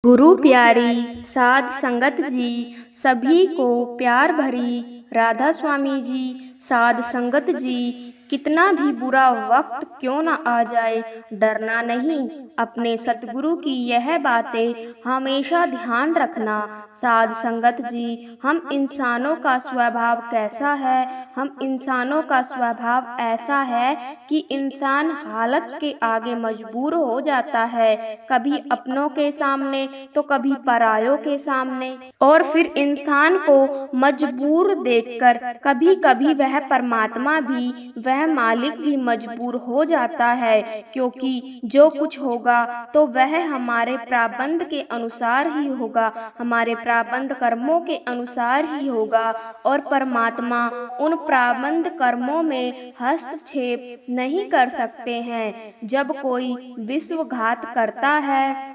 गुरु प्यारी साध संगत जी, सभी को प्यार भरी राधा स्वामी जी। साध संगत जी, कितना भी बुरा वक्त क्यों न आ जाए, डरना नहीं। अपने सतगुरु की यह बातें हमेशा ध्यान रखना। साध संगत जी, हम इंसानों का स्वभाव कैसा है? हम इंसानों का स्वभाव ऐसा है कि इंसान हालत के आगे मजबूर हो जाता है, कभी अपनों के सामने तो कभी परायों के सामने। और फिर इंसान को मजबूर देखकर कभी कभी वह परमात्मा भी, वह मालिक भी मजबूर हो जाता है, क्योंकि जो कुछ होगा तो वह हमारे प्रारब्ध के अनुसार ही होगा, हमारे प्रारब्ध कर्मों के अनुसार ही होगा। और परमात्मा उन प्रारब्ध कर्मों में हस्तक्षेप नहीं कर सकते हैं। जब कोई विश्वासघात करता है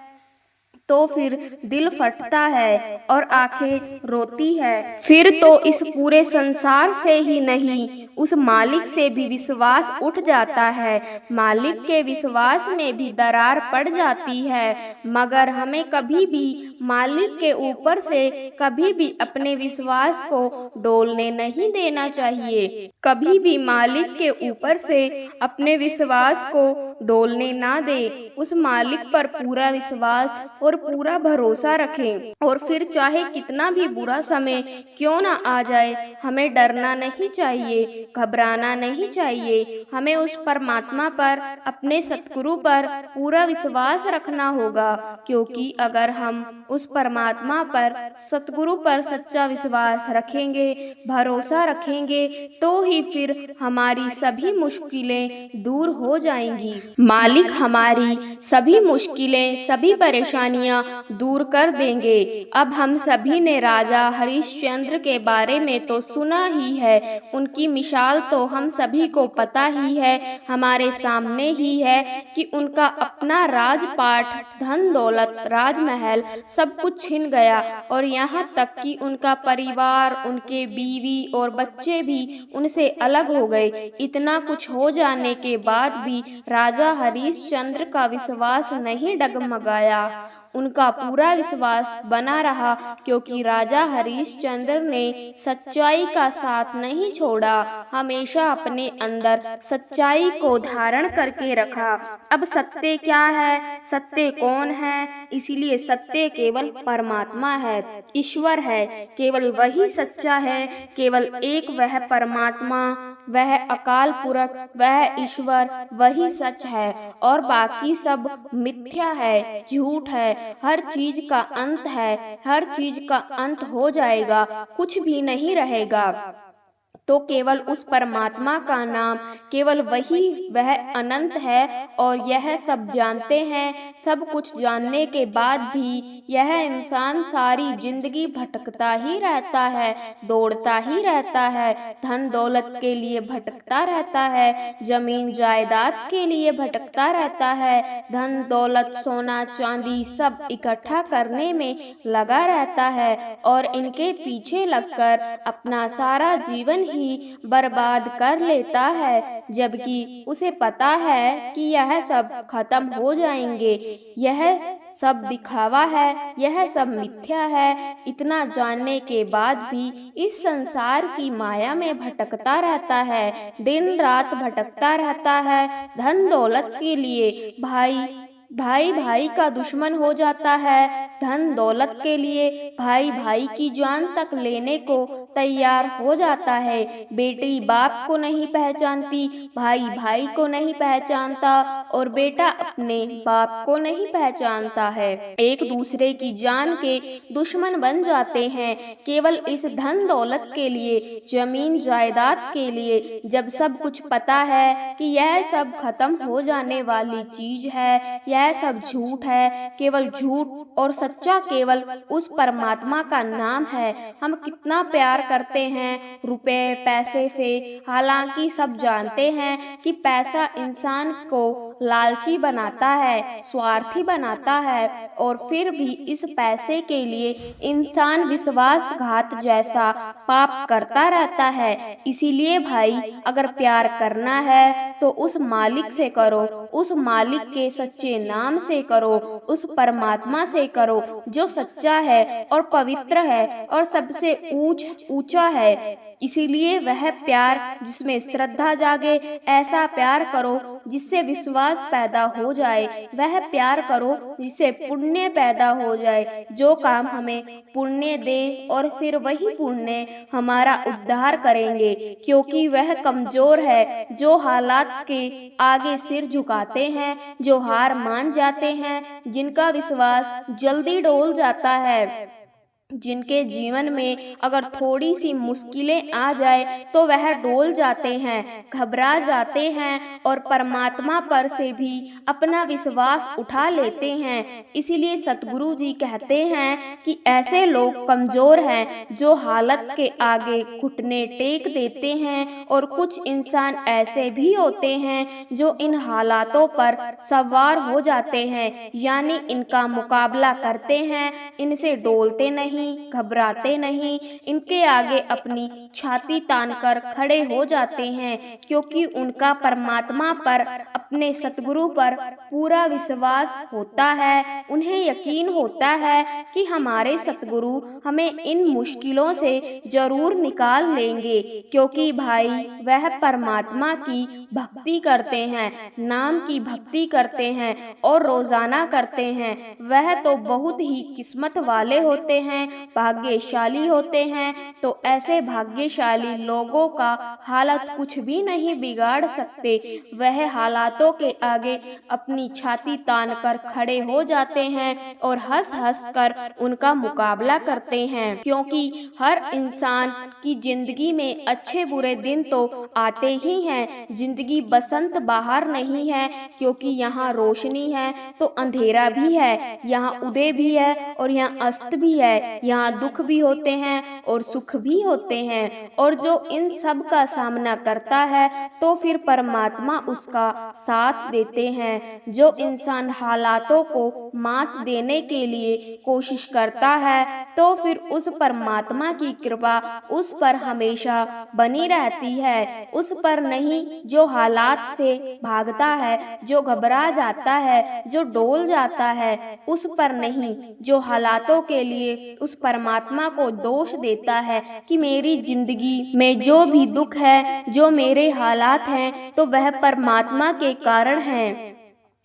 तो फिर दिल फटता है और आंखें रोती है। फिर तो इस पूरे संसार से ही नहीं, उस मालिक से भी विश्वास उठ जाता है। मालिक के विश्वास में भी दरार पड़ जाती है। मगर हमें कभी भी मालिक के ऊपर से कभी भी अपने विश्वास को डोलने नहीं देना चाहिए। कभी भी मालिक के ऊपर से अपने विश्वास को डोलने ना दे। उस मालिक पर पूरा विश्वास और पूरा भरोसा रखें। और फिर चाहे कितना भी बुरा समय क्यों ना आ जाए, हमें डरना नहीं चाहिए, घबराना नहीं चाहिए। हमें उस परमात्मा पर, अपने सतगुरु पर पूरा विश्वास रखना होगा, क्योंकि अगर हम उस परमात्मा पर, सतगुरु पर सच्चा विश्वास रखेंगे, भरोसा रखेंगे, तो ही फिर हमारी सभी मुश्किलें दूर हो जाएंगी। मालिक हमारी सभी मुश्किलें, सभी परेशानियां दूर कर देंगे। अब हम सभी ने राजा हरिश्चंद्र के बारे में तो सुना ही है, उनकी मिसाल तो हम सभी को पता ही है, हमारे सामने ही है कि उनका अपना राजपाट, धन दौलत, राजमहल सब कुछ छिन गया। और यहाँ तक कि उनका परिवार, उनके बीवी और बच्चे भी उनसे अलग हो गए। इतना कुछ हो जाने के बाद भी राजा हरिश्चंद्र का विश्वास नहीं डगमगाया, उनका पूरा विश्वास बना रहा, क्योंकि राजा हरिश्चंद्र ने सच्चाई का साथ नहीं छोड़ा, हमेशा अपने अंदर सच्चाई को धारण करके रखा। अब सत्य क्या है, सत्य कौन है? इसीलिए सत्य केवल परमात्मा है, ईश्वर है, केवल वही सच्चा है। केवल एक वह परमात्मा, वह अकाल पुरख, वह ईश्वर, वही सच है, और बाकी सब मिथ्या है, झूठ है। हर चीज का अंत है, हर चीज का अंत हो जाएगा, कुछ भी नहीं रहेगा। तो केवल उस परमात्मा का नाम, केवल वही वह अनंत है। और यह सब जानते हैं, सब कुछ जानने के बाद भी यह इंसान सारी जिंदगी भटकता ही रहता है, दौड़ता ही रहता है, धन दौलत के लिए भटकता रहता है, जमीन जायदाद के लिए भटकता रहता है, धन दौलत, सोना चांदी सब इकट्ठा करने में लगा रहता है, और इनके पीछे लगकर अपना सारा जीवन ही बर्बाद कर लेता है, जबकि उसे पता है कि यह सब खत्म हो जाएंगे, यह सब दिखावा है, यह सब मिथ्या है। इतना जानने के बाद भी इस संसार की माया में भटकता रहता है, दिन रात भटकता रहता है। धन दौलत के लिए भाई भाई का दुश्मन हो जाता है, धन दौलत के लिए भाई भाई की जान तक लेने को तैयार हो जाता है। बेटी बाप को नहीं पहचानती, भाई भाई को नहीं पहचानता, और बेटा अपने बाप को नहीं पहचानता है। एक दूसरे की जान के दुश्मन बन जाते हैं, केवल इस धन दौलत के लिए, जमीन जायदाद के लिए, जब सब कुछ पता है कि यह सब खत्म हो जाने वाली चीज है, यह सब झूठ है, केवल झूठ, और सच्चा केवल उस परमात्मा का नाम है। हम कितना प्यार करते हैं रुपए पैसे से, हालांकि सब जानते हैं कि पैसा इंसान को लालची बनाता है, स्वार्थी बनाता है, और फिर भी इस पैसे के लिए इंसान विश्वासघात जैसा पाप करता रहता है। इसीलिए भाई, अगर प्यार करना है तो उस मालिक से करो, उस मालिक के सच्चे नाम से करो, उस परमात्मा से करो जो सच्चा है और पवित्र है और सबसे ऊंचा है। इसीलिए वह प्यार जिसमें श्रद्धा जागे, ऐसा प्यार करो जिससे विश्वास पैदा हो जाए, वह प्यार करो जिससे पुण्य पैदा हो जाए, जो काम हमें पुण्य दे और फिर वही पुण्य हमारा उद्धार करेंगे। क्योंकि वह कमजोर है जो हालात के आगे सिर झुकाते हैं, जो हार मान जाते हैं, जिनका विश्वास जल्दी डोल जाता है, जिनके जीवन में अगर थोड़ी सी मुश्किलें आ जाए तो वह डोल जाते हैं, घबरा जाते हैं और परमात्मा पर से भी अपना विश्वास उठा लेते हैं। इसीलिए सतगुरु जी कहते हैं कि ऐसे लोग कमजोर हैं जो हालत के आगे घुटने टेक देते हैं, और कुछ इंसान ऐसे भी होते हैं जो इन हालातों पर सवार हो जाते हैं, यानी इनका मुकाबला करते हैं, इनसे डोलते नहीं, घबराते नहीं, इनके आगे अपनी छाती तानकर खड़े हो जाते हैं, क्योंकि उनका परमात्मा पर, अपने सतगुरु पर पूरा विश्वास होता है। उन्हें यकीन होता है कि हमारे सतगुरु हमें इन मुश्किलों से जरूर निकाल लेंगे, क्योंकि भाई वह परमात्मा की भक्ति करते हैं, नाम की भक्ति करते हैं और रोजाना करते हैं। वह तो बहुत ही किस्मत वाले होते हैं, भाग्यशाली होते हैं। तो ऐसे भाग्यशाली लोगों का हालत कुछ भी नहीं बिगाड़ सकते। वह हालातों के आगे अपनी छाती तान कर खड़े हो जाते हैं और हंस हंस कर उनका मुकाबला करते हैं, क्योंकि हर इंसान की जिंदगी में अच्छे बुरे दिन तो आते ही हैं। जिंदगी बसंत बहार नहीं है, क्योंकि यहाँ रोशनी है तो अंधेरा भी है, यहाँ उदय भी है और यहाँ अस्त भी है, यहाँ दुख भी होते हैं और सुख भी होते हैं। और जो इन सब का सामना करता है तो फिर परमात्मा उसका साथ देते हैं। जो इंसान हालातों को मात देने के लिए कोशिश करता है तो फिर उस परमात्मा की कृपा उस पर हमेशा बनी रहती है, उस पर नहीं जो हालात से भागता है, जो घबरा जाता है, जो डोल जाता है, उस पर नहीं जो हालातों के लिए उस परमात्मा को दोष देता है कि मेरी जिंदगी में जो भी दुख है, जो मेरे हालात हैं, तो वह परमात्मा के कारण हैं,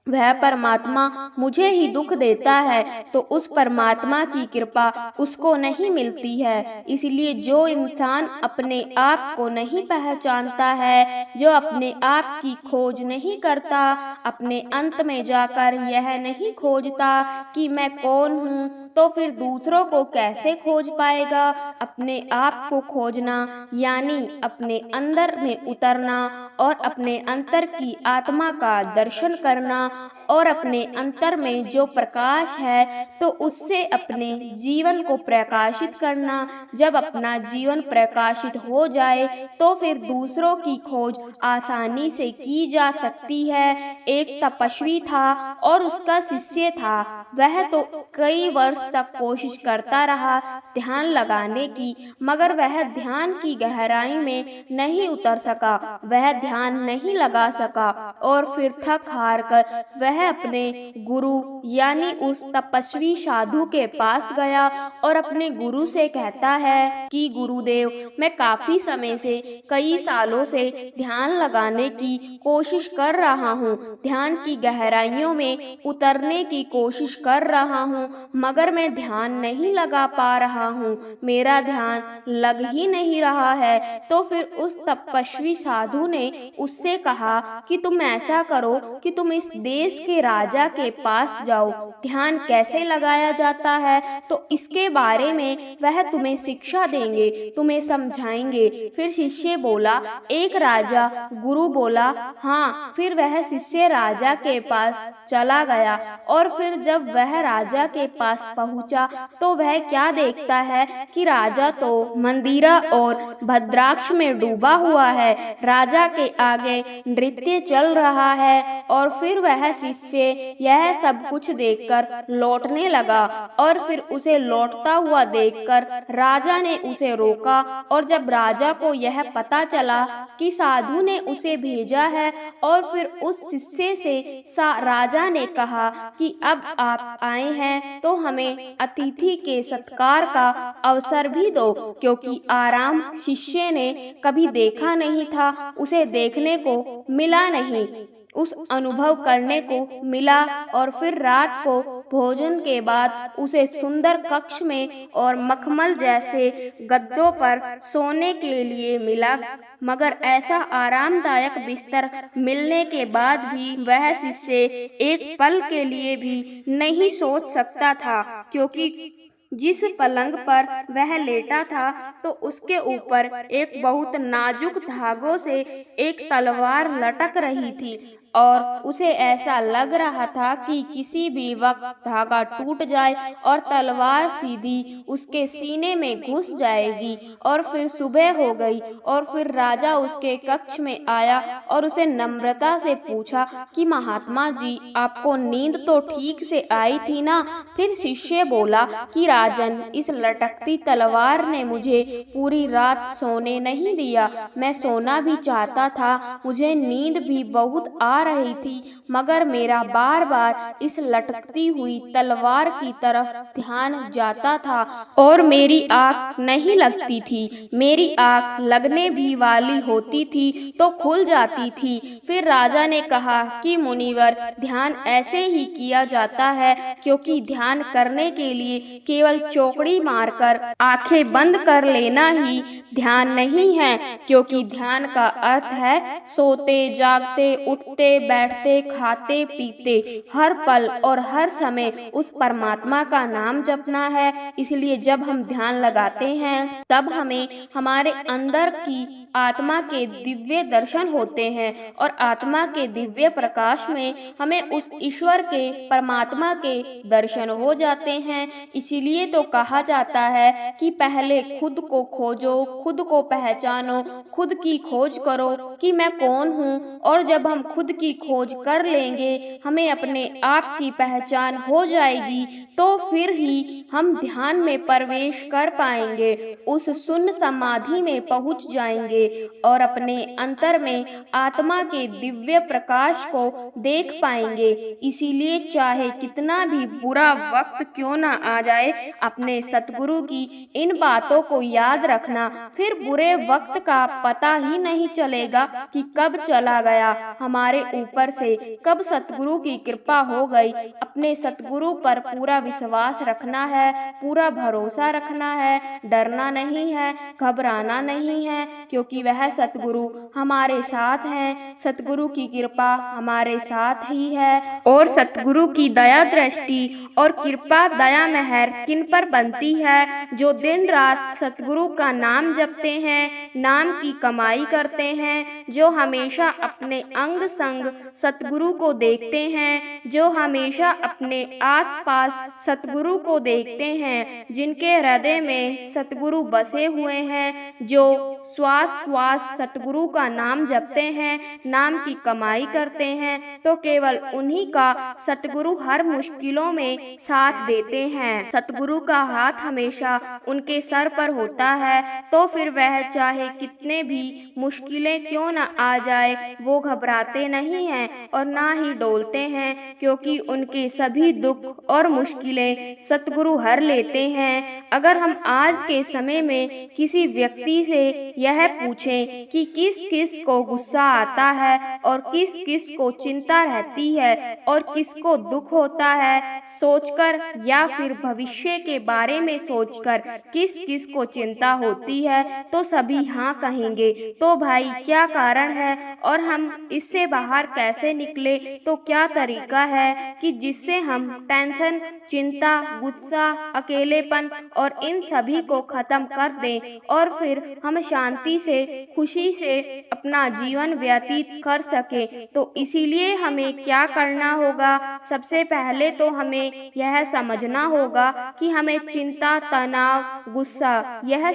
वह परमात्मा मुझे ही दुख देता है, तो उस परमात्मा की कृपा उसको नहीं मिलती है। इसलिए जो इंसान अपने आप को नहीं पहचानता है, जो अपने आप की खोज नहीं करता, अपने अंत में जाकर यह नहीं खोजता कि मैं कौन हूँ, तो फिर दूसरों को कैसे खोज पाएगा। अपने आप को खोजना यानी अपने अंदर में उतरना और अपने अंतर की आत्मा का दर्शन करना, और अपने अंतर में जो प्रकाश है तो उससे अपने जीवन को प्रकाशित करना। जब अपना जीवन प्रकाशित हो जाए तो फिर दूसरों की खोज आसानी से की जा सकती है। एक तपस्वी था और उसका शिष्य था। वह तो कई वर्ष तक कोशिश करता रहा ध्यान लगाने की, मगर वह ध्यान की गहराई में नहीं उतर सका, वह ध्यान नहीं लगा सका और फिर थक हार कर वह अपने गुरु यानी उस तपस्वी साधु के पास गया और अपने गुरु से कहता है कि गुरुदेव, मैं काफी समय से, कई सालों से ध्यान लगाने की कोशिश कर रहा हूँ, ध्यान की गहराइयों में उतरने की कोशिश कर रहा हूँ, मगर मैं ध्यान नहीं लगा पा रहा हूँ, मेरा ध्यान लग ही नहीं रहा है। तो फिर उस तपस्वी साधु ने उससे कहा कि तुम ऐसा करो कि तुम इस देश के राजा के पास जाओ, ध्यान कैसे लगाया जाता है तो इसके बारे में वह तुम्हें शिक्षा देंगे, तुम्हें समझाएंगे। फिर शिष्य बोला, एक राजा? गुरु बोला, हाँ। फिर वह शिष्य राजा के पास चला गया और फिर जब वह राजा के पास पहुंचा तो वह क्या देखता है कि राजा तो मंदिरा और भद्राक्ष में डूबा हुआ है। राजा के आगे नृत्य चल रहा है और फिर वह शिष्य यह सब कुछ देखकर लौटने लगा और फिर उसे लौटता हुआ देखकर राजा ने उसे रोका। और जब राजा को यह पता चला कि साधु ने उसे भेजा है और फिर उस शिष्य से राजा ने कहा कि अब आप आए हैं तो हमें अतिथि के सत्कार का अवसर भी दो, क्योंकि आराम शिष्य ने कभी देखा नहीं था, उसे देखने को मिला नहीं, उस अनुभव करने को मिला। और फिर रात को भोजन के बाद उसे सुंदर कक्ष में और मखमल जैसे गद्दों पर सोने के लिए मिला, मगर ऐसा आरामदायक बिस्तर मिलने के बाद भी वह शिष्य एक पल के लिए भी नहीं सोच सकता था, क्योंकि जिस पलंग पर वह लेटा था तो उसके ऊपर एक बहुत नाजुक धागों से एक तलवार लटक रही थी और उसे ऐसा लग रहा था कि किसी भी वक्त धागा टूट जाए और तलवार सीधी उसके सीने में घुस जाएगी। और फिर सुबह हो गई और फिर राजा उसके कक्ष में आया और उसे नम्रता से पूछा कि महात्मा जी, आपको नींद तो ठीक से आई थी ना? फिर शिष्य बोला कि राजन, इस लटकती तलवार ने मुझे पूरी रात सोने नहीं दिया। मैं सोना भी चाहता था, मुझे नींद भी बहुत आ रही थी, मगर मेरा बार बार इस लटकती हुई तलवार की तरफ ध्यान जाता था और मेरी आँख नहीं लगती थी। मेरी आँख लगने भी वाली होती थी तो खुल जाती थी। फिर राजा ने कहा कि मुनिवर, ध्यान ऐसे ही किया जाता है, क्योंकि ध्यान करने के लिए केवल चौकड़ी मारकर आंखें बंद कर लेना ही ध्यान नहीं है, क्योंकि ध्यान का अर्थ है सोते जागते उठते बैठते खाते पीते हर पल और हर समय उस परमात्मा का नाम जपना है। इसलिए जब हम ध्यान लगाते हैं तब हमें हमारे अंदर की आत्मा के दिव्य दर्शन होते हैं और आत्मा के दिव्य प्रकाश में हमें उस ईश्वर के परमात्मा के दर्शन हो जाते हैं। इसीलिए तो कहा जाता है कि पहले खुद को खोजो, खुद को पहचानो, खुद की खोज करो कि मैं कौन हूँ। और जब हम खुद की खोज कर लेंगे, हमें अपने आप की पहचान हो जाएगी, तो फिर ही हम ध्यान में प्रवेश कर पाएंगे, उस शून्य समाधि में पहुंच जाएंगे और अपने अंतर में आत्मा के दिव्य प्रकाश को देख पाएंगे। इसीलिए चाहे कितना भी बुरा वक्त क्यों ना आ जाए, अपने सतगुरु की इन बातों को याद रखना। फिर बुरे वक्त का पता ही नहीं चलेगा कि कब चला गया हमारे ऊपर से, कब सतगुरु की कृपा हो गई। अपने सतगुरु पर पूरा विश्वास रखना है, पूरा भरोसा रखना है, डरना नहीं है, घबराना नहीं है, क्योंकि वह सतगुरु हमारे साथ हैं। सतगुरु की कृपा हमारे साथ ही है। और सतगुरु की दया दृष्टि और कृपा दया मेहर किन पर बनती है? जो दिन रात सतगुरु का नाम जपते हैं, नाम की कमाई करते हैं, जो हमेशा अपने अंग संग सतगुरु को देखते हैं, जो हमेशा अपने आसपास सतगुरु को देखते हैं, जिनके हृदय में सतगुरु बसे हुए हैं, जो श्वास श्वास सतगुरु का नाम जपते हैं, नाम की कमाई करते हैं, तो केवल उन्हीं का सतगुरु हर मुश्किलों में साथ देते हैं। सतगुरु का हाथ हमेशा उनके सर पर होता है, तो फिर वह चाहे कितने भी मुश्किलें क्यों न आ जाए, वो घबराते नहीं हैं और ना ही डोलते हैं, क्योंकि उनके सभी दुख और मुश्किलें सतगुरु हर लेते हैं। अगर हम आज के समय में किसी व्यक्ति से यह पूछें कि किस किस को गुस्सा आता है और किस किस को चिंता रहती है और किसको दुख होता है सोचकर, या फिर भविष्य के बारे में सोचकर किस किस को चिंता होती है, तो सभी हाँ कहेंगे। तो भाई क्या कारण है और हम इससे बाहर कैसे निकले? तो क्या तरीका है कि जिससे हम टेंशन, चिंता, गुस्सा, अकेलेपन और इन सभी को खत्म कर दें और फिर हम शांति से खुशी से अपना जीवन व्यतीत कर सके। तो इसीलिए हमें क्या करना होगा? सबसे पहले तो हमें यह समझना होगा कि हमें चिंता, तनाव, गुस्सा यह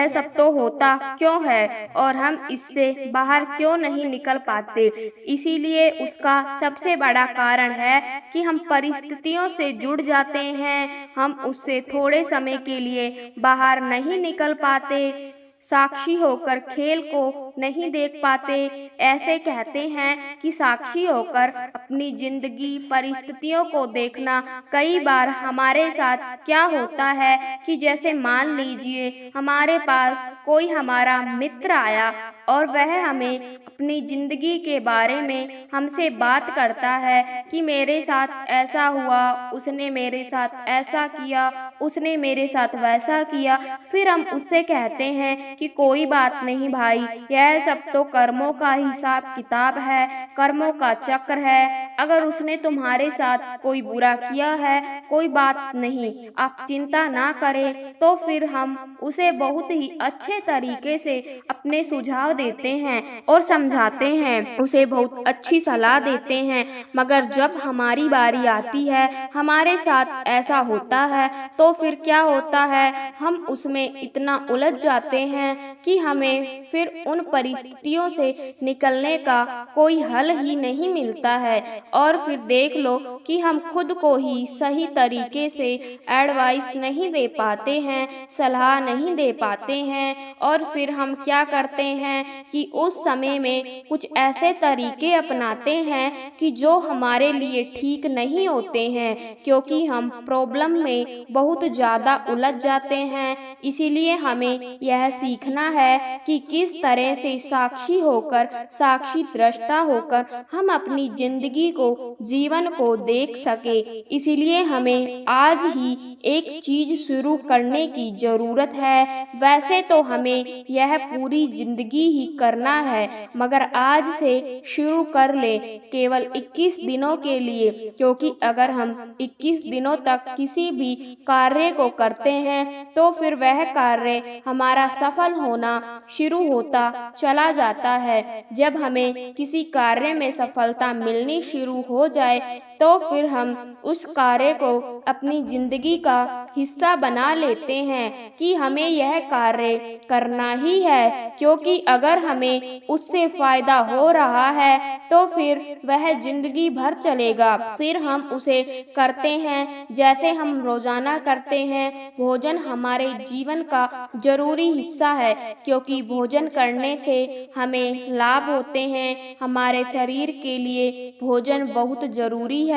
सब तो होता क्यों है और हम इससे बाहर क्यों नहीं निकल पाते। इसीलिए उसका सबसे बड़ा कारण है कि हम परिस्थितियों से जुड़ जाते हैं, हम उससे थोड़े समय के लिए बाहर नहीं निकल पाते, साक्षी होकर खेल को नहीं देख पाते। ऐसे कहते हैं कि साक्षी होकर अपनी जिंदगी परिस्थितियों को देखना। कई बार हमारे साथ क्या होता है कि जैसे मान लीजिए हमारे पास कोई हमारा मित्र आया और वह हमें अपनी जिंदगी के बारे में हमसे बात करता है कि मेरे साथ ऐसा हुआ, उसने मेरे साथ ऐसा किया, उसने मेरे साथ वैसा किया। फिर हम उससे कहते हैं कि कोई बात नहीं भाई, यह सब तो कर्मों का हिसाब किताब है, कर्मों का चक्र है। अगर उसने तुम्हारे साथ कोई बुरा किया है, कोई बात नहीं, आप चिंता ना करें। तो फिर हम उसे बहुत ही अच्छे तरीके से अपने सुझाव देते हैं और समझाते हैं, उसे बहुत अच्छी सलाह देते हैं। मगर जब हमारी बारी आती है, हमारे साथ ऐसा होता है, तो फिर क्या होता है, हम उसमें इतना उलझ जाते हैं कि हमें फिर उन परिस्थितियों से निकलने का कोई हल ही नहीं मिलता है। और फिर देख लो कि हम खुद को ही सही तरीके से एडवाइस नहीं दे पाते हैं, सलाह नहीं दे पाते हैं। और फिर हम क्या करते हैं कि उस समय में कुछ ऐसे तरीके अपनाते हैं कि जो हमारे लिए ठीक नहीं होते हैं, क्योंकि हम प्रॉब्लम में बहुत ज़्यादा उलझ जाते हैं। इसीलिए हमें यह सीखना है कि किस तरह से साक्षी होकर, साक्षी दृष्टा होकर हम अपनी जिंदगी को, जीवन को देख सके। इसीलिए हमें आज ही एक चीज शुरू करने की जरूरत है। वैसे तो हमें यह पूरी जिंदगी ही करना है, मगर आज से शुरू कर ले, केवल 21 दिनों के लिए। क्योंकि अगर हम 21 दिनों तक किसी भी कार्य को करते हैं तो फिर वह कार्य हमारा सफल होना शुरू होता चला जाता है। जब हमें किसी कार्य में सफलता मिलनी शुरू हो जाए तो फिर हम उस कार्य को अपनी जिंदगी का हिस्सा बना लेते हैं कि हमें यह कार्य करना ही है, क्योंकि अगर हमें उससे फायदा हो रहा है तो फिर वह जिंदगी भर चलेगा। फिर हम उसे करते हैं जैसे हम रोजाना करते हैं। भोजन हमारे जीवन का जरूरी हिस्सा है, क्योंकि भोजन करने से हमें लाभ होते हैं। हमारे शरीर के लिए भोजन बहुत जरूरी है।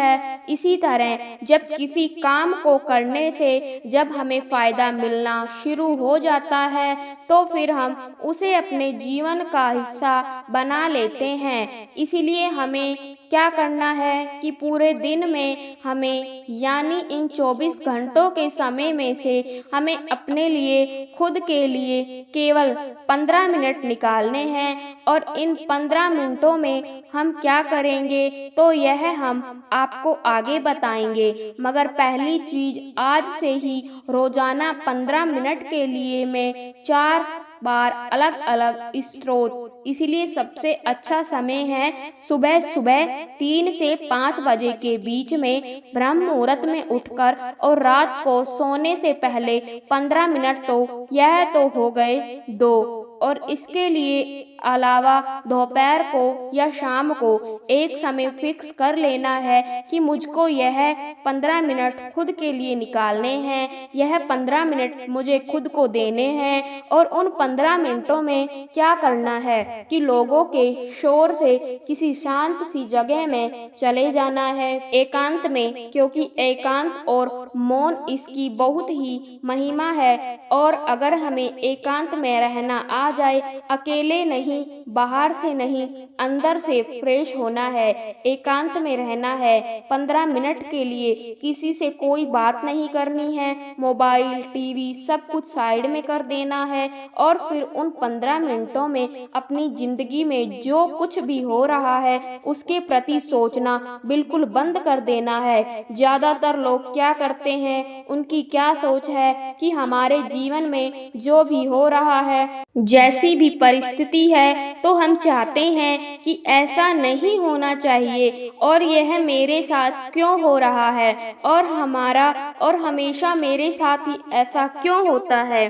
इसी तरह जब किसी काम को करने से जब हमें फायदा मिलना शुरू हो जाता है तो फिर हम उसे अपने जीवन का हिस्सा बना लेते हैं। इसीलिए हमें क्या करना है कि पूरे दिन में हमें, यानी इन 24 घंटों के समय में से हमें अपने लिए, खुद के लिए केवल 15 मिनट निकालने हैं। और इन 15 मिनटों में हम क्या करेंगे तो यह हम आपको आगे बताएंगे। मगर पहली चीज, आज से ही रोजाना 15 मिनट के लिए मैं 4 बार अलग अलग स्रोत, इसीलिए सबसे अच्छा समय है सुबह सुबह 3 से 5 बजे के बीच में ब्रह्म मुहूर्त में उठकर, और रात को सोने से पहले 15 मिनट, तो यह तो हो गए 2। और इसके लिए अलावा दोपहर को या शाम को एक समय फिक्स कर लेना है कि मुझको यह 15 मिनट खुद के लिए निकालने हैं, यह 15 मिनट मुझे खुद को देने हैं। और उन 15 मिनटों में क्या करना है कि लोगों के शोर से किसी शांत सी जगह में चले जाना है, एकांत में, क्योंकि एकांत और मौन इसकी बहुत ही महिमा है। और अगर हमें एकांत में रहना आ जाए, अकेले नहीं, बाहर से नहीं, अंदर से फ्रेश होना है, एकांत में रहना है 15 मिनट के लिए, किसी से कोई बात नहीं करनी है, मोबाइल, टीवी सब कुछ साइड में कर देना है। और फिर उन 15 मिनटों में अपनी जिंदगी में जो कुछ भी हो रहा है उसके प्रति सोचना बिल्कुल बंद कर देना है। ज्यादातर लोग क्या करते हैं, उनकी क्या सोच है कि हमारे जीवन में जो भी हो रहा है, जैसी भी परिस्थिति है, तो हम चाहते हैं कि ऐसा नहीं होना चाहिए, और यह मेरे साथ क्यों हो रहा है, और हमारा और हमेशा मेरे साथ ही ऐसा क्यों होता है।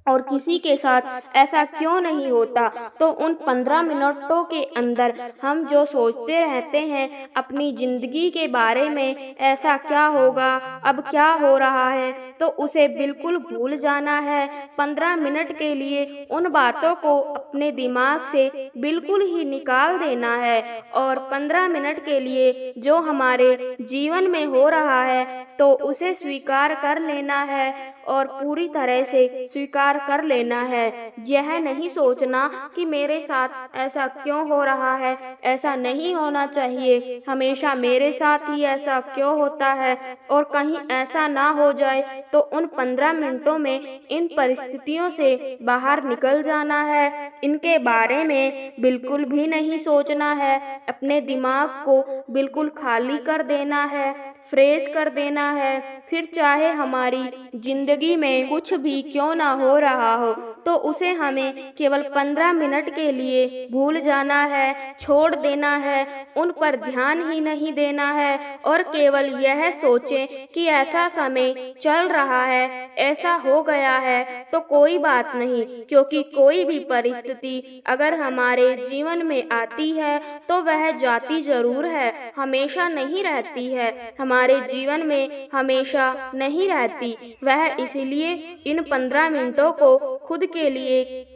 और किसी के साथ ऐसा क्यों नहीं होता। तो उन 15 मिनटों के अंदर हम जो सोचते रहते हैं अपनी ज़िंदगी के बारे में, ऐसा क्या होगा, अब क्या हो रहा है, तो उसे बिल्कुल भूल जाना है। 15 मिनट के लिए उन बातों को अपने दिमाग से बिल्कुल ही निकाल देना है और 15 मिनट के लिए जो हमारे जीवन में हो रहा है तो उसे स्वीकार कर लेना है और पूरी तरह से स्वीकार कर लेना है। यह नहीं सोचना कि मेरे साथ ऐसा क्यों हो रहा है, ऐसा नहीं होना चाहिए, हमेशा मेरे साथ ही ऐसा क्यों होता है और कहीं ऐसा ना हो जाए। तो उन 15 मिनटों में इन परिस्थितियों से बाहर निकल जाना है, इनके बारे में बिल्कुल भी नहीं सोचना है, अपने दिमाग को बिल्कुल खाली कर देना है, फ्रेश कर देना है। फिर चाहे हमारी जिंदगी में कुछ भी क्यों ना हो रहा हो तो उसे हमें केवल 15 मिनट के लिए भूल जाना है, छोड़ देना है, उन पर ध्यान ही नहीं देना है और केवल यह सोचें कि ऐसा समय चल रहा है, ऐसा हो गया है तो कोई बात नहीं। क्योंकि कोई भी परिस्थिति अगर हमारे जीवन में आती है तो वह जाती जरूर है, हमेशा नहीं रहती है, हमारे जीवन में हमेशा नहीं रहती वह। इसीलिए इन 15 मिनटों को खुद के लिए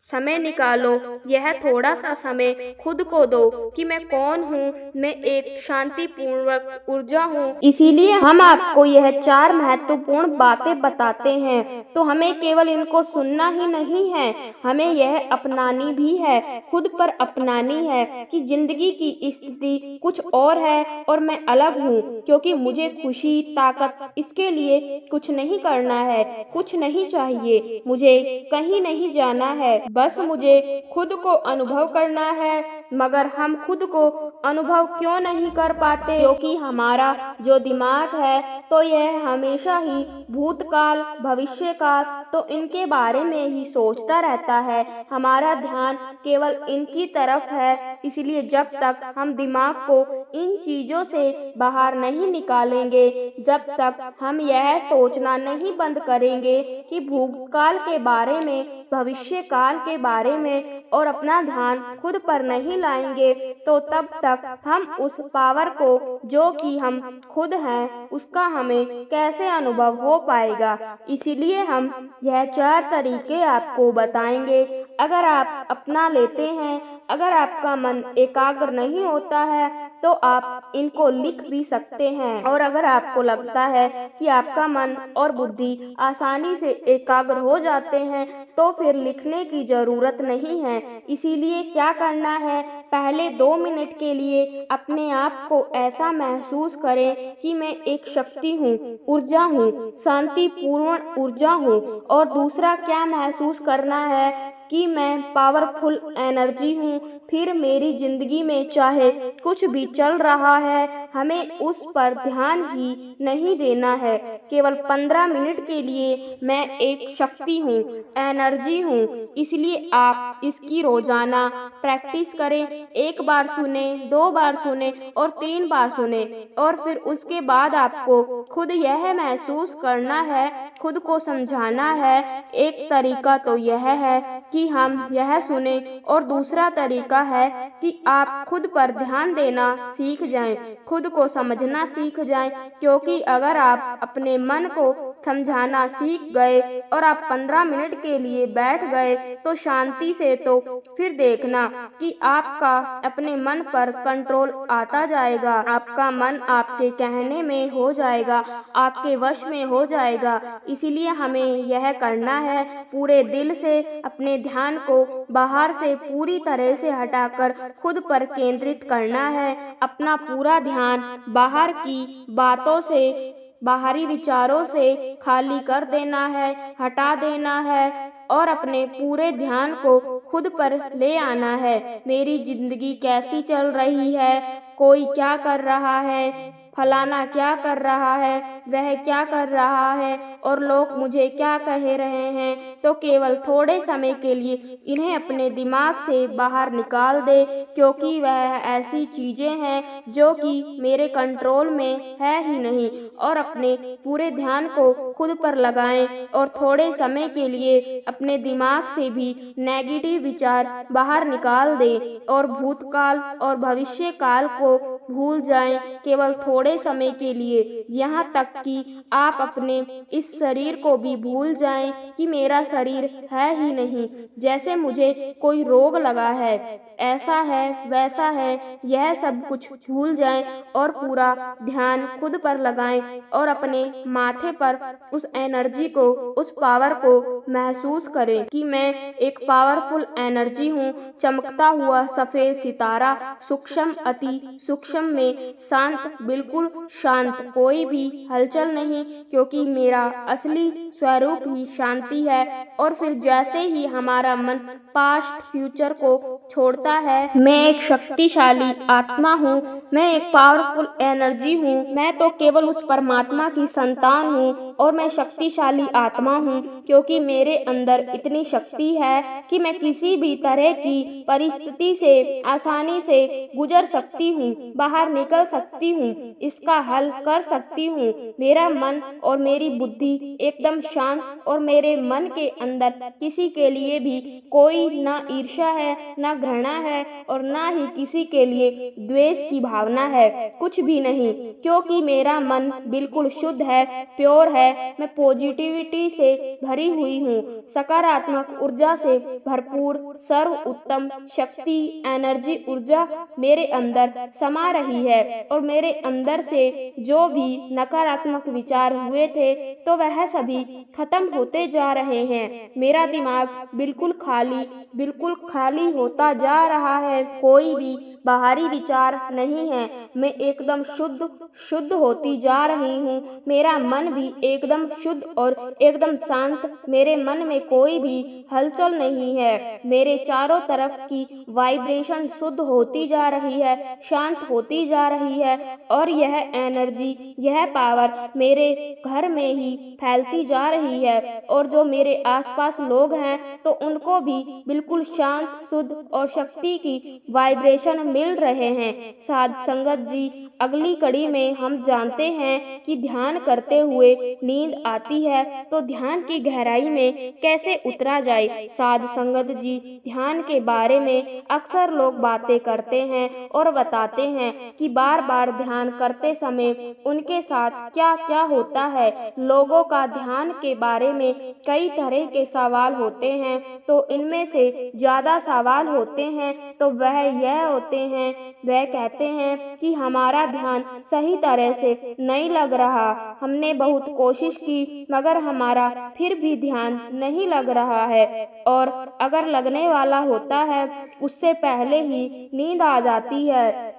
समय निकालो, यह थोड़ा सा समय खुद को दो कि मैं कौन हूँ, मैं एक शांतिपूर्ण ऊर्जा हूँ। इसीलिए हम आपको यह 4 महत्वपूर्ण बातें बताते हैं। तो हमें केवल इनको सुनना ही नहीं है, हमें यह अपनानी भी है, खुद पर अपनानी है कि जिंदगी की स्थिति कुछ और है और मैं अलग हूँ। क्योंकि मुझे खुशी, ताकत, इसके लिए कुछ नहीं करना है, कुछ नहीं चाहिए, मुझे कहीं नहीं जाना है, बस मुझे खुद को अनुभव करना है। मगर हम खुद को अनुभव क्यों नहीं कर पाते? क्योंकि हमारा जो दिमाग है तो यह हमेशा ही भूतकाल, भविष्यकाल, तो इनके बारे में ही सोचता रहता है। हमारा ध्यान केवल इनकी तरफ है। इसलिए जब तक हम दिमाग को इन चीजों से बाहर नहीं निकालेंगे, जब तक हम यह सोचना नहीं बंद करेंगे कि भूतकाल के बारे में, भविष्य काल के बारे में और अपना ध्यान खुद पर नहीं लाएंगे, तो तब तक हम उस पावर को जो कि हम खुद हैं उसका हमें कैसे अनुभव हो पाएगा। इसीलिए हम यह 4 तरीके आपको बताएंगे। अगर आप अपना लेते हैं, अगर आपका मन एकाग्र नहीं होता है तो आप इनको लिख भी सकते हैं। और अगर आपको लगता है कि आपका मन और बुद्धि आसानी से एकाग्र हो जाते हैं तो फिर लिखने की जरूरत नहीं है। इसीलिए क्या करना है, पहले 2 मिनट के लिए अपने आप को ऐसा महसूस करें कि मैं एक शक्ति हूँ, ऊर्जा हूँ, शांतिपूर्ण ऊर्जा हूँ। और दूसरा क्या महसूस करना है कि मैं पावरफुल एनर्जी हूँ। फिर मेरी जिंदगी में चाहे कुछ भी चल रहा है, हमें उस पर ध्यान ही नहीं देना है। केवल 15 मिनट के लिए मैं एक शक्ति हूँ, एनर्जी हूँ। इसलिए आप इसकी रोजाना प्रैक्टिस करें। 1 बार सुने, 2 बार सुने और 3 बार सुने और फिर उसके बाद आपको खुद यह महसूस करना है, खुद को समझाना है। एक तरीका तो यह है कि हम यह सुने और दूसरा तरीका है कि आप खुद पर ध्यान देना सीख जाएं, खुद को समझना सीख जाएं। क्योंकि अगर आप अपने मन को समझाना सीख गए और आप 15 मिनट के लिए बैठ गए तो शांति से, तो फिर देखना कि आपका अपने मन पर कंट्रोल आता जाएगा। आपका मन आपके कहने में हो जाएगा, आपके वश में हो जाएगा। इसीलिए हमें यह करना है, पूरे दिल से अपने ध्यान को बाहर से पूरी तरह से हटाकर खुद पर केंद्रित करना है। अपना पूरा ध्यान बाहर की बातों से, बाहरी विचारों से खाली कर देना है, हटा देना है और अपने पूरे ध्यान को खुद पर ले आना है। मेरी जिंदगी कैसी चल रही है, कोई क्या कर रहा है, फलाना क्या कर रहा है, वह क्या कर रहा है और लोग मुझे क्या कह रहे हैं, तो केवल थोड़े समय के लिए इन्हें अपने दिमाग से बाहर निकाल दे, क्योंकि वह ऐसी चीज़ें हैं जो कि मेरे कंट्रोल में है ही नहीं। और अपने पूरे ध्यान को खुद पर लगाएं और थोड़े समय के लिए अपने दिमाग से भी नेगेटिव विचार बाहर निकाल दें और भूतकाल और भविष्य काल को भूल जाएं, केवल थोड़े समय के लिए। यहाँ तक कि आप अपने इस शरीर को भी भूल जाएं कि मेरा शरीर है ही नहीं, जैसे मुझे कोई रोग लगा है, ऐसा है वैसा है, यह सब कुछ भूल जाएं और पूरा ध्यान खुद पर लगाएं और अपने माथे पर उस एनर्जी को, उस पावर को महसूस करें कि मैं एक पावरफुल एनर्जी हूँ, चमकता हुआ सफेद सितारा, सूक्ष्म अति सूक्ष्म में शांत, बिल्कुल शांत, कोई भी हलचल नहीं, क्योंकि मेरा असली स्वरूप ही शांति है। और फिर जैसे ही हमारा मन पास्ट फ्यूचर को छोड़ता है, मैं एक शक्तिशाली आत्मा हूँ, मैं एक पावरफुल एनर्जी हूँ, मैं तो केवल उस परमात्मा की संतान हूँ और मैं शक्तिशाली आत्मा हूँ, क्योंकि मेरे अंदर इतनी शक्ति है कि मैं किसी भी तरह की परिस्थिति से आसानी से गुजर सकती हूँ, बाहर निकल सकती हूँ, इसका हल कर सकती हूँ। मेरा मन और मेरी बुद्धि एकदम शांत और मेरे मन के अंदर किसी के लिए भी कोई ना ईर्ष्या है, ना घृणा है और ना ही किसी के लिए द्वेष की भावना है, कुछ भी नहीं, क्योंकि मेरा मन बिल्कुल शुद्ध है, प्योर है। मैं पॉजिटिविटी से भरी हुई हूँ, सकारात्मक ऊर्जा से भरपूर, सर्व उत्तम शक्ति एनर्जी ऊर्जा मेरे अंदर समा रही है और मेरे अंदर से जो भी नकारात्मक विचार हुए थे तो वह सभी खत्म होते जा रहे हैं। मेरा दिमाग बिल्कुल खाली होता जा रहा है, कोई भी बाहरी विचार नहीं है, मैं एकदम शुद्ध होती जा रही हूँ। मेरा मन भी एकदम शुद्ध और एकदम शांत, मेरे मन में कोई भी हलचल नहीं है, मेरे चारों तरफ की वाइब्रेशन शुद्ध होती जा रही है, शांत होती जा रही है और यह एनर्जी, यह पावर मेरे घर में ही फैलती जा रही है और जो मेरे आसपास लोग हैं तो उनको भी बिल्कुल शांत, शुद्ध और शक्ति की वाइब्रेशन मिल रहे हैं। साध संगत जी, अगली कड़ी में हम जानते हैं कि ध्यान करते हुए नींद आती है तो ध्यान की गहराई में कैसे उतरा जाए। साध संगत जी, ध्यान के बारे में अक्सर लोग बातें करते हैं और बताते हैं कि बार बार ध्यान करते समय उनके साथ क्या क्या होता है। लोगों का ध्यान के बारे में कई तरह के सवाल होते हैं, तो इनमें से ज्यादा सवाल होते हैं तो वह यह होते हैं, वह कहते हैं कि हमारा ध्यान सही तरह से नहीं लग रहा, हमने बहुत कोशिश की मगर हमारा फिर भी ध्यान नहीं लग रहा है, और अगर लगने वाला होता है उससे पहले ही नींद आ जाती है।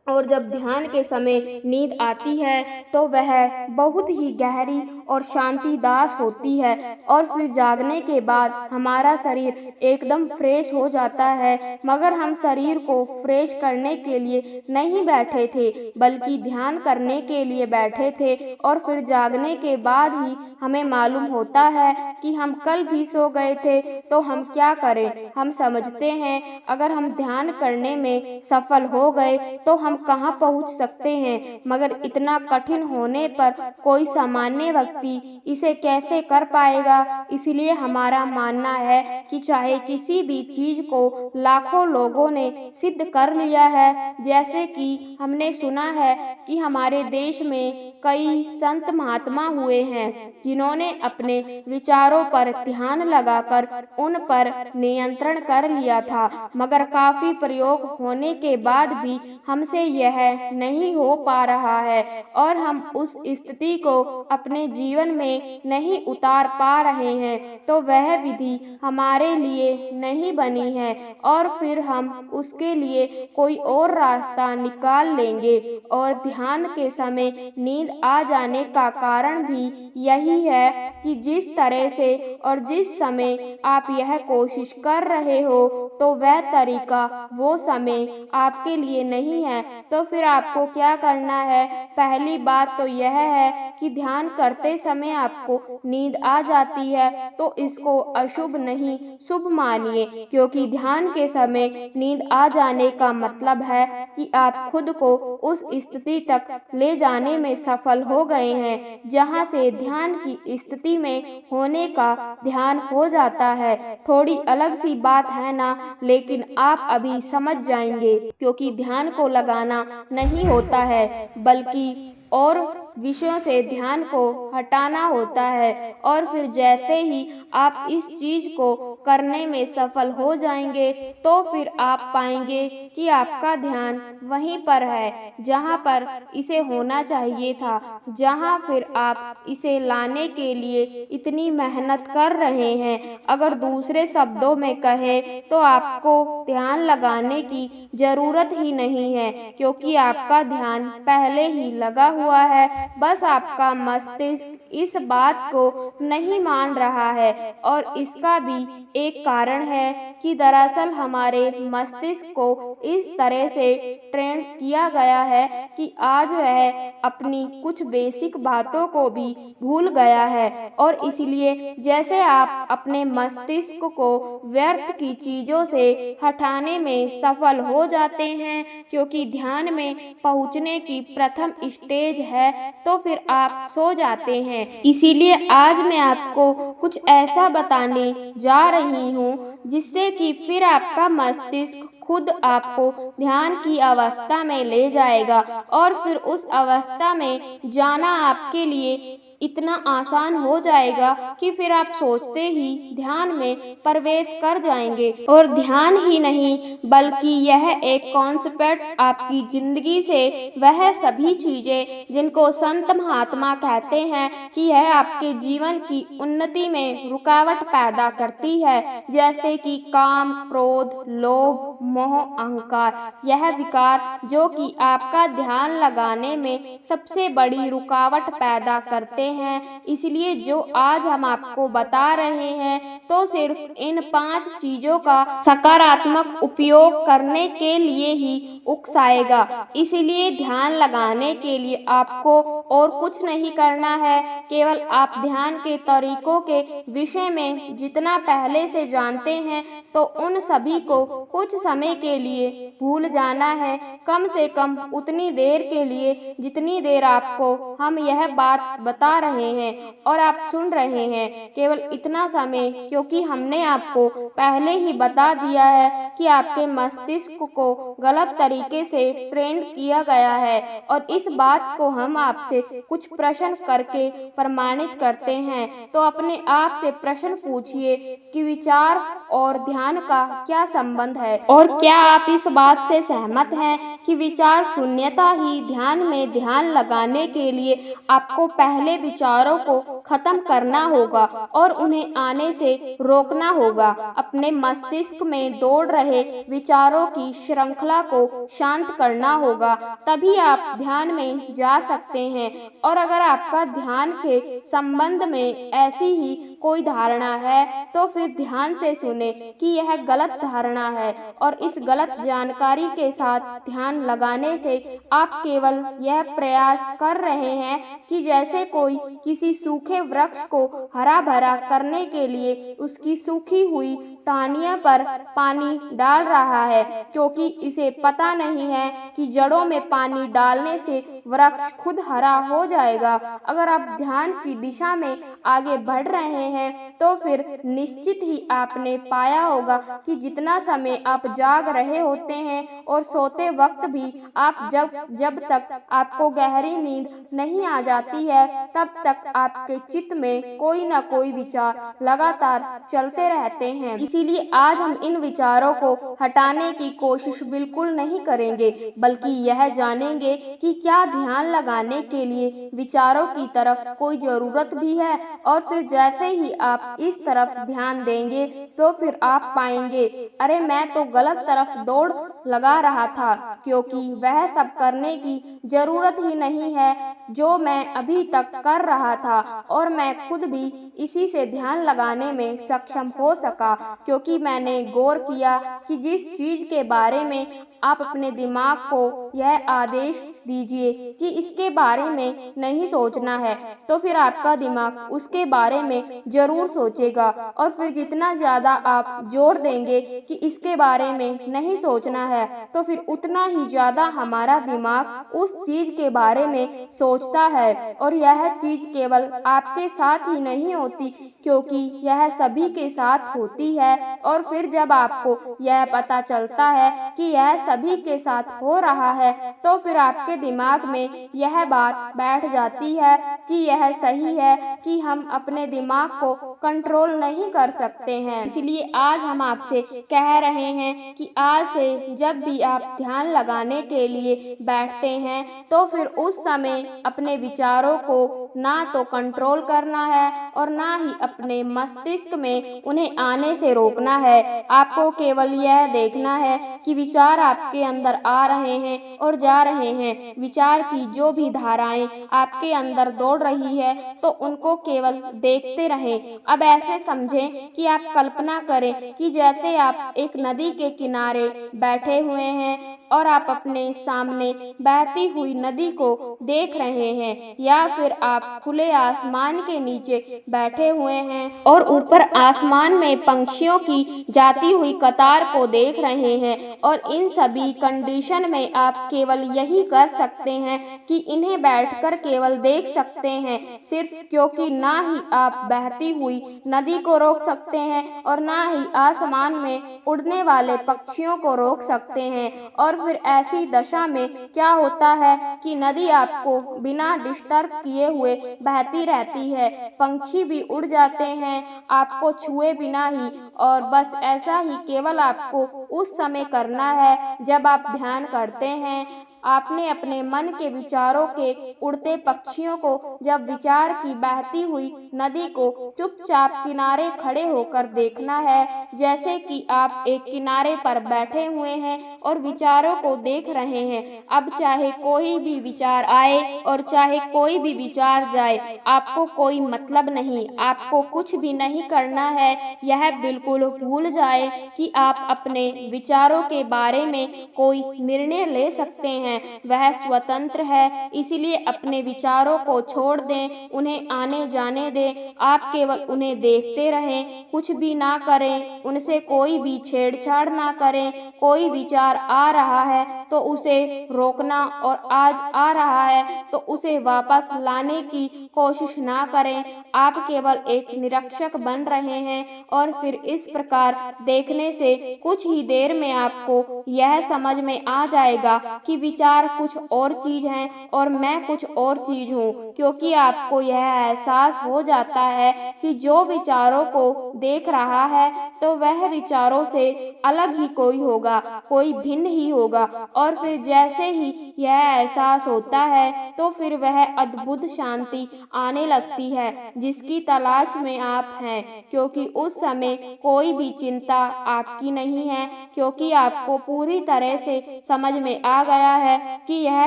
और जब ध्यान के समय नींद आती है तो वह बहुत ही गहरी और शांतिदायक होती है और फिर जागने के बाद हमारा शरीर एकदम फ्रेश हो जाता है, मगर हम शरीर को फ्रेश करने के लिए नहीं बैठे थे बल्कि ध्यान करने के लिए बैठे थे। और फिर जागने के बाद ही हमें मालूम होता है कि हम कल भी सो गए थे, तो हम क्या करें। हम समझते हैं अगर हम ध्यान करने में सफल हो गए तो हम कहाँ पहुँच सकते हैं, मगर इतना कठिन होने पर कोई सामान्य व्यक्ति इसे कैसे कर पाएगा। इसलिए हमारा मानना है कि चाहे किसी भी चीज को लाखों लोगों ने सिद्ध कर लिया है, जैसे कि हमने सुना है कि हमारे देश में कई संत महात्मा हुए हैं जिन्होंने अपने विचारों पर ध्यान लगाकर उन पर नियंत्रण कर लिया था, मगर काफी प्रयोग होने के बाद भी हमसे यह नहीं हो पा रहा है और हम उस स्थिति को अपने जीवन में नहीं उतार पा रहे हैं, तो वह विधि हमारे लिए नहीं बनी है और फिर हम उसके लिए कोई और रास्ता निकाल लेंगे। और ध्यान के समय नींद आ जाने का कारण भी यही है कि जिस तरह से और जिस समय आप यह कोशिश कर रहे हो तो वह तरीका, वो समय आपके लिए नहीं है तो फिर आपको क्या करना है? पहली बात तो यह है कि ध्यान करते समय आपको नींद आ जाती है तो इसको अशुभ नहीं शुभ मानिए, क्योंकि ध्यान के समय नींद आ जाने का मतलब है कि आप खुद को उस स्थिति तक ले जाने में सफल हो गए हैं जहां से ध्यान की स्थिति में होने का ध्यान हो जाता है। थोड़ी अलग सी बात है ना, लेकिन आप अभी समझ जाएंगे, क्योंकि ध्यान को लगाना नहीं होता है बल्कि और विषयों से ध्यान को हटाना होता है। और फिर जैसे ही आप इस चीज को करने में सफल हो जाएंगे तो फिर आप पाएंगे कि आपका ध्यान वहीं पर है जहां पर इसे होना चाहिए था, जहां फिर आप इसे लाने के लिए इतनी मेहनत कर रहे हैं। अगर दूसरे शब्दों में कहे तो आपको ध्यान लगाने की जरूरत ही नहीं है, क्योंकि आपका ध्यान पहले ही लगा हुआ है। बस आपका मस्तिष्क इस बात को नहीं मान रहा है। और इसका भी एक कारण है कि दरअसल हमारे मस्तिष्क को इस तरह से ट्रेन किया गया है कि आज वह अपनी कुछ बेसिक बातों को भी भूल गया है। और इसलिए जैसे आप अपने मस्तिष्क को व्यर्थ की चीजों से हटाने में सफल हो जाते हैं, क्योंकि ध्यान में पहुंचने की प्रथम स्टेज है, तो फिर आप सो जाते हैं। इसीलिए आज मैं आपको कुछ ऐसा बताने जा रही हूँ जिससे कि फिर आपका मस्तिष्क खुद आपको ध्यान की अवस्था में ले जाएगा और फिर उस अवस्था में जाना आपके लिए इतना आसान हो जाएगा कि फिर आप सोचते ही ध्यान में प्रवेश कर जाएंगे। और ध्यान ही नहीं बल्कि यह एक कॉन्सेप्ट आपकी जिंदगी से वह सभी चीजें जिनको संत महात्मा कहते हैं कि यह आपके जीवन की उन्नति में रुकावट पैदा करती है, जैसे कि काम, क्रोध, लोभ, मोह, अहंकार। यह विकार जो कि आपका ध्यान लगाने में सबसे बड़ी रुकावट पैदा करते हैं। इसलिए जो आज हम आपको बता रहे हैं तो सिर्फ इन 5 चीजों का सकारात्मक उपयोग करने के लिए ही उकसाएगा। इसलिए ध्यान लगाने के लिए आपको और कुछ नहीं करना है, केवल आप ध्यान के तरीकों के विषय में जितना पहले से जानते हैं तो उन सभी को कुछ समय के लिए भूल जाना है, कम से कम उतनी देर के लिए जितनी देर आपको हम यह बात बता रहे हैं और आप सुन रहे हैं। केवल इतना समय, क्योंकि हमने आपको पहले ही बता दिया है कि आपके मस्तिष्क को गलत तरीके से ट्रेन किया गया है। और इस बात को हम आपसे कुछ प्रश्न करके प्रमाणित करते हैं। तो अपने आप से प्रश्न पूछिए कि विचार और ध्यान का क्या संबंध है, और क्या आप इस बात से सहमत हैं कि विचार शून्यता ही ध्यान में ध्यान लगाने के लिए आपको पहले विचारों को खत्म करना होगा और उन्हें आने से रोकना होगा। अपने मस्तिष्क में दौड़ रहे विचारों की श्रृंखला को शांत करना होगा, तभी आप ध्यान में जा सकते हैं। और अगर आपका ध्यान के संबंध में ऐसी ही कोई धारणा है तो फिर ध्यान से सुने कि यह गलत धारणा है, और इस गलत जानकारी के साथ ध्यान लगाने से आप केवल यह प्रयास कर रहे हैं कि जैसे कोई किसी सूखे वृक्ष को हरा भरा करने के लिए उसकी सूखी हुई टहनियों पर पानी डाल रहा है, क्योंकि इसे पता नहीं है कि जड़ों में पानी डालने से वृक्ष खुद हरा हो जाएगा। अगर आप ध्यान की दिशा में आगे बढ़ रहे हैं तो फिर निश्चित ही आपने पाया होगा कि जितना समय आप जाग रहे होते हैं और सोते वक्त भी आप जब तक आपको गहरी नींद नहीं आ जाती है तब तक आपके चित्त में कोई न कोई विचार लगातार चलते रहते हैं। इसीलिए आज हम इन विचारों को हटाने की कोशिश बिल्कुल नहीं करेंगे, बल्कि यह जानेंगे कि क्या ध्यान लगाने के लिए विचारों की तरफ कोई जरूरत भी है। और फिर जैसे ही आप इस तरफ ध्यान देंगे तो फिर आप पाएंगे, अरे मैं तो गलत तरफ दौड़ लगा रहा था, क्योंकि वह सब करने की जरूरत ही नहीं है जो मैं अभी तक कर रहा था, और मैं खुद भी इसी से ध्यान लगाने में सक्षम हो सका, क्योंकि मैंने गौर किया कि जिस चीज के बारे में आप अपने दिमाग को यह आदेश दीजिए कि इसके बारे में नहीं सोचना है, तो फिर आपका दिमाग उसके बारे में जरूर सोचेगा। और फिर जितना ज़्यादा आप जोर देंगे कि इसके बारे में नहीं सोचना है, तो फिर उतना ही ज़्यादा हमारा दिमाग उस चीज़ के बारे में सोचता है। और यह चीज़ केवल आपके साथ ही नहीं होती, क्योंकि यह सभी के साथ होती है। और फिर जब आपको यह पता चलता है कि यह सभी के साथ हो रहा है, तो फिर आपके दिमाग में यह बात बैठ जाती है कि यह सही है कि हम अपने दिमाग को कंट्रोल नहीं कर सकते हैं। इसलिए आज हम आपसे कह रहे हैं कि आज से जब भी आप ध्यान लगाने के लिए बैठते हैं, तो फिर उस समय अपने विचारों को ना तो कंट्रोल करना है और ना ही अपने मस्तिष्क में उन्हें आने से रोकना है। आपको केवल यह देखना है कि विचार आपके अंदर आ रहे हैं और जा रहे हैं। विचार की जो भी धाराएं आपके अंदर दौड़ रही है, तो उनको केवल देखते रहें। अब ऐसे समझें कि आप कल्पना करें कि जैसे आप एक नदी के किनारे बैठे हुए हैं और आप अपने सामने बहती हुई नदी को देख रहे हैं, या फिर आप खुले आसमान के नीचे बैठे हुए हैं और ऊपर आसमान में पंछियों की जाती हुई कतार को देख रहे हैं। और इन सभी कंडीशन में आप केवल यही कर सकते हैं कि इन्हें बैठकर केवल देख सकते हैं, सिर्फ क्योंकि ना ही आप बहती हुई नदी को रोक सकते हैं और ना ही आसमान में उड़ने वाले पक्षियों को रोक सकते हैं। और फिर ऐसी दशा में क्या होता है कि नदी आपको बिना डिस्टर्ब किए हुए बहती रहती है, पंछी भी उड़ जाते हैं आपको छुए बिना ही। और बस ऐसा ही केवल आपको उस समय करना है जब आप ध्यान करते हैं। आपने अपने मन के विचारों के उड़ते पक्षियों को, जब विचार की बहती हुई नदी को चुपचाप किनारे खड़े होकर देखना है, जैसे कि आप एक किनारे पर बैठे हुए हैं और विचारों को देख रहे हैं। अब चाहे कोई भी विचार आए और चाहे कोई भी विचार जाए, आपको कोई मतलब नहीं, आपको कुछ भी नहीं करना है। यह बिल्कुल भूल जाए कि आप अपने विचारों के बारे में कोई निर्णय ले सकते हैं। वह स्वतंत्र है, इसलिए अपने विचारों को छोड़ दें, उन्हें आने जाने दें। आप केवल उन्हें देखते रहें, कुछ भी ना करें, उनसे कोई भी छेड़छाड़ ना करें। कोई विचार आ रहा है तो उसे रोकना, और आज आ रहा है तो उसे वापस लाने की कोशिश ना करें। आप केवल एक निरीक्षक बन रहे हैं। और फिर इस प्रकार देखने से कुछ ही देर में आपको यह समझ में आ जाएगा कि विचार कुछ और चीज है और मैं कुछ और चीज हूँ, क्योंकि आपको यह एहसास हो जाता है कि जो विचारों को देख रहा है तो वह विचारों से अलग ही कोई होगा, कोई भिन्न ही होगा। और फिर जैसे ही यह एहसास होता है तो फिर वह अद्भुत शांति आने लगती है जिसकी तलाश में आप हैं, क्योंकि उस समय कोई भी चिंता आपकी नहीं है, क्योंकि आपको पूरी तरह से समझ में आ गया है कि यह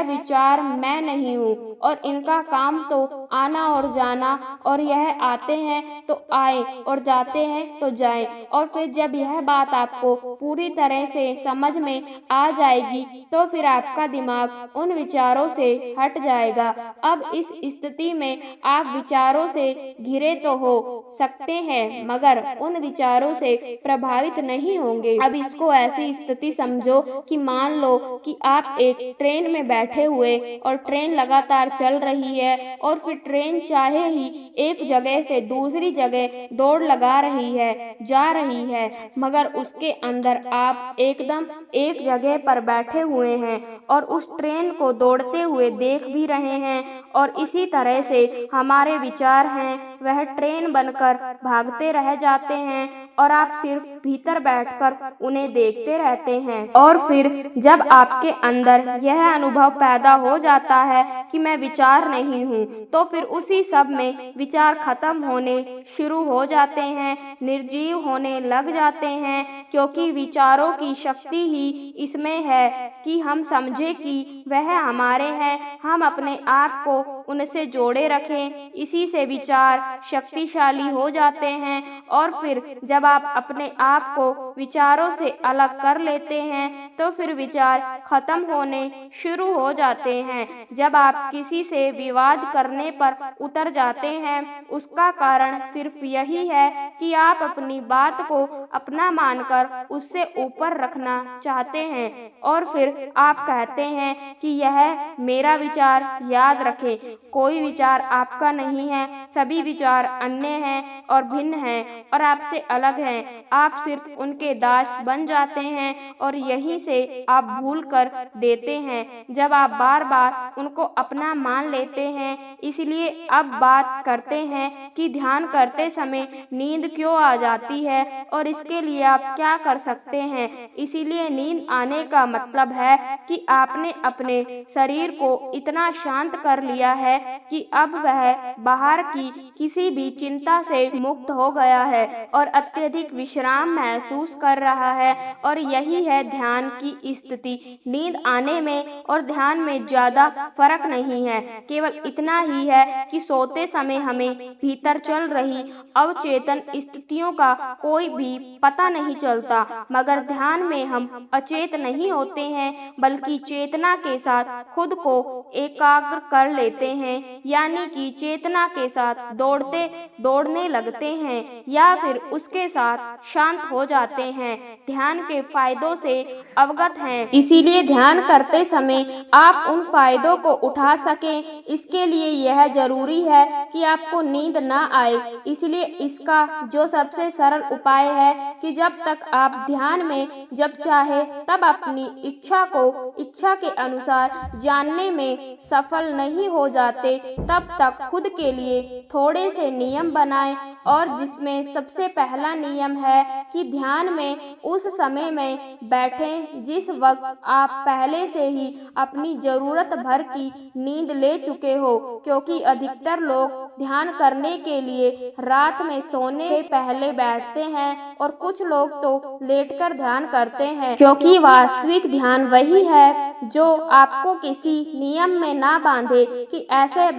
विचार मैं नहीं हूँ और इनका काम तो आना और जाना, और यह आते हैं तो आए और जाते हैं तो जाए। और फिर जब यह बात आपको पूरी तरह से समझ में आ जाएगी तो फिर आपका दिमाग उन विचारों से हट जाएगा। अब इस स्थिति में आप विचारों से घिरे तो हो सकते हैं, मगर उन विचारों से प्रभावित नहीं होंगे। अब इसको ऐसी स्थिति समझो कि मान लो कि आप एक ट्रेन में बैठे हुए और ट्रेन लगातार चल रही है, और फिर ट्रेन चाहे ही एक जगह से दूसरी जगह दौड़ लगा रही है, जा रही है, मगर उसके अंदर आप एकदम एक जगह पर बैठे हुए हैं और उस ट्रेन को दौड़ते हुए देख भी रहे हैं। और इसी तरह से हमारे विचार हैं, वह ट्रेन बनकर भागते रह जाते हैं और आप सिर्फ भीतर बैठकर उन्हें देखते रहते हैं। और फिर जब आपके अंदर यह अनुभव पैदा हो जाता है कि मैं विचार नहीं हूँ, तो फिर उसी सब में विचार खत्म होने शुरू हो जाते हैं, निर्जीव होने लग जाते हैं। क्योंकि विचारों की शक्ति ही इसमें है कि हम समझें कि वह हमारे हैं, हम अपने आप को उनसे जोड़े रखें। इसी से विचार शक्तिशाली हो जाते हैं और फिर जब आप अपने आप को विचारों से अलग कर लेते हैं तो फिर विचार खत्म होने शुरू हो जाते हैं। जब आप किसी से विवाद करने पर उतर जाते हैं उसका कारण सिर्फ यही है कि आप अपनी बात को अपना मानकर उससे ऊपर रखना चाहते हैं और फिर आप कहते हैं कि यह मेरा विचार। याद रखें, कोई विचार आपका नहीं है, सभी विचार अन्य हैं और भिन्न हैं और आपसे अलग हैं। आप सिर्फ उनके दास बन जाते हैं और यहीं से आप भूल कर देते हैं जब आप बार बार उनको अपना मान लेते हैं। इसलिए अब बात करते हैं कि ध्यान करते समय नींद क्यों आ जाती है और इसके लिए आप क्या कर सकते हैं। इसीलिए नींद आने का मतलब है कि आपने अपने शरीर को इतना शांत कर लिया है कि अब वह बाहर की किसी भी चिंता से मुक्त हो गया है और अत्यधिक विश्राम महसूस कर रहा है। और यही है ध्यान की स्थिति। नींद आने में और ध्यान में ज्यादा फर्क नहीं है, केवल इतना ही है कि सोते समय हमें भीतर चल रही अवचेतन स्थितियों का कोई भी पता नहीं चलता, मगर ध्यान में हम अचेत नहीं होते हैं बल्कि चेतना के साथ खुद को एकाग्र कर लेते हैं, यानी कि चेतना के साथ दौड़ने लगते हैं या फिर उसके साथ शांत हो जाते हैं। ध्यान के फायदों से अवगत हैं, इसीलिए ध्यान करते समय आप उन फायदों को उठा सकें। इसके लिए यह जरूरी है कि आपको नींद ना आए। इसलिए इसका जो सबसे सरल उपाय है कि जब तक आप ध्यान में जब चाहे तब अपनी इच्छा को इच्छा के अनुसार जानने में सफल नहीं हो जाते तब तक खुद के लिए थोड़े से नियम बनाएं और जिसमें सबसे पहला नियम है कि ध्यान में उस समय में बैठें जिस वक्त आप पहले से ही अपनी जरूरत भर की नींद ले चुके हो, क्योंकि अधिकतर लोग ध्यान करने के लिए रात में सोने से पहले बैठते हैं और कुछ लोग तो लेटकर ध्यान करते हैं, क्योंकि वास्तविक ध्यान वही है जो आपको किसी नियम में ना बांधे कि ऐसे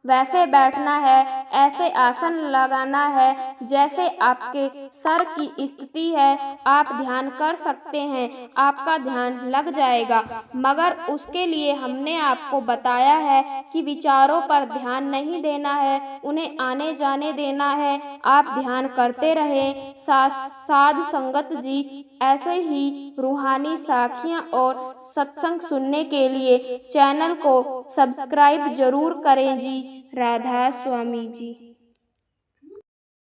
वैसे बैठना है, ऐसे आसन लगाना है, जैसे आपके सर की स्थिति है। आप ध्यान कर सकते हैं, आपका ध्यान लग जाएगा, मगर उसके लिए हमने आपको बताया है कि विचारों पर ध्यान नहीं देना है, उन्हें आने जाने देना है। आप ध्यान करते रहें। साध संगत जी ऐसे ही रूहानी साखियाँ और सत्संग सुनने के लिए चैनल को सब्सक्राइब जरूर करें जी। राधा स्वामी जी।